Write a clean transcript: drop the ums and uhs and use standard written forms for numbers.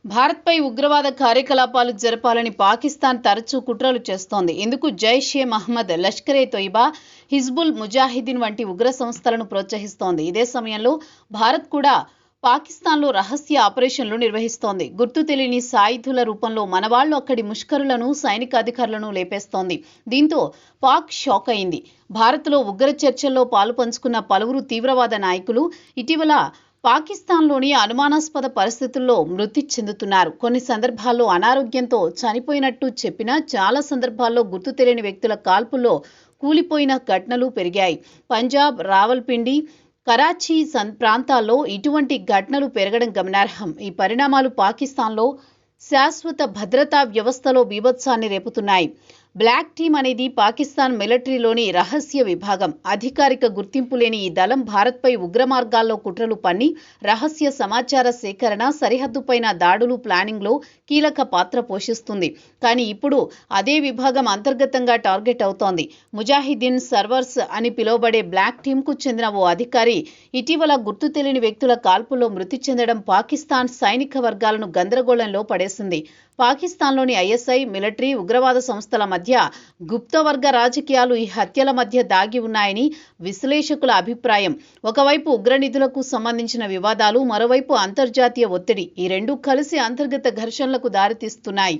భారత్పై ఉగ్రవాద కార్యకలాపాలు జరపాలని పాకిస్తాన్ తరచూ కుట్రలు చేస్తోంది. ఇందుకు జైషే మహ్మద్, లష్కరే తొయిబా, హిజ్బుల్ ముజాహిదీన్ వంటి ఉగ్ర సంస్థలను ప్రోత్సహిస్తోంది. ఇదే సమయంలో భారత్ కూడా పాకిస్తాన్లో రహస్య ఆపరేషన్లు నిర్వహిస్తోంది. గుర్తు తెలియని సాయుధుల రూపంలో మనవాళ్లు అక్కడి ముష్కరులను, సైనిక అధికారులను లేపేస్తోంది. దీంతో పాక్ షాక్ అయింది. భారత్లో ఉగ్ర చర్చల్లో పాలుపంచుకున్న పలువురు తీవ్రవాద నాయకులు ఇటీవల పాకిస్తాన్లోని అనుమానాస్పద పరిస్థితుల్లో మృతి చెందుతున్నారు. కొన్ని సందర్భాల్లో అనారోగ్యంతో చనిపోయినట్టు చెప్పినా చాలా సందర్భాల్లో గుర్తు తెలియని వ్యక్తుల కాల్పుల్లో కూలిపోయిన ఘటనలు పెరిగాయి. పంజాబ్, రావల్పిండి, కరాచీ ప్రాంతాల్లో ఇటువంటి ఘటనలు పెరగడం గమనార్హం. ఈ పరిణామాలు పాకిస్తాన్లో శాశ్వత భద్రతా వ్యవస్థలో బీభత్సాన్ని రేపుతున్నాయి. బ్లాక్ టీమ్ అనేది పాకిస్తాన్ మిలిటరీలోని రహస్య విభాగం. అధికారిక గుర్తింపు లేని ఈ దళం భారత్పై ఉగ్ర మార్గాల్లో కుట్రలు పన్ని రహస్య సమాచార సేకరణ, సరిహద్దుపైన దాడులు ప్లానింగ్లో కీలక పాత్ర పోషిస్తుంది. కానీ ఇప్పుడు అదే విభాగం అంతర్గతంగా టార్గెట్ అవుతోంది. ముజాహిదీన్ సర్వర్స్ అని పిలువబడే బ్లాక్ టీమ్కు చెందిన ఓ అధికారి ఇటీవల గుర్తు తెలియని వ్యక్తుల కాల్పుల్లో మృతి చెందడం పాకిస్తాన్ సైనిక వర్గాలను గందరగోళంలో పడేసింది. పాకిస్తాన్లోని ఐఎస్ఐ, మిలిటరీ, ఉగ్రవాద సంస్థల మధ్య గుప్తవర్గ రాజకీయాలు ఈ హత్యల మధ్య దాగి ఉన్నాయని విశ్లేషకుల అభిప్రాయం. ఒకవైపు ఉగ్రనిధులకు సంబంధించిన వివాదాలు, మరోవైపు అంతర్జాతీయ ఒత్తిడి, ఈ రెండూ కలిసి అంతర్గత ఘర్షణలకు దారితీస్తున్నాయి.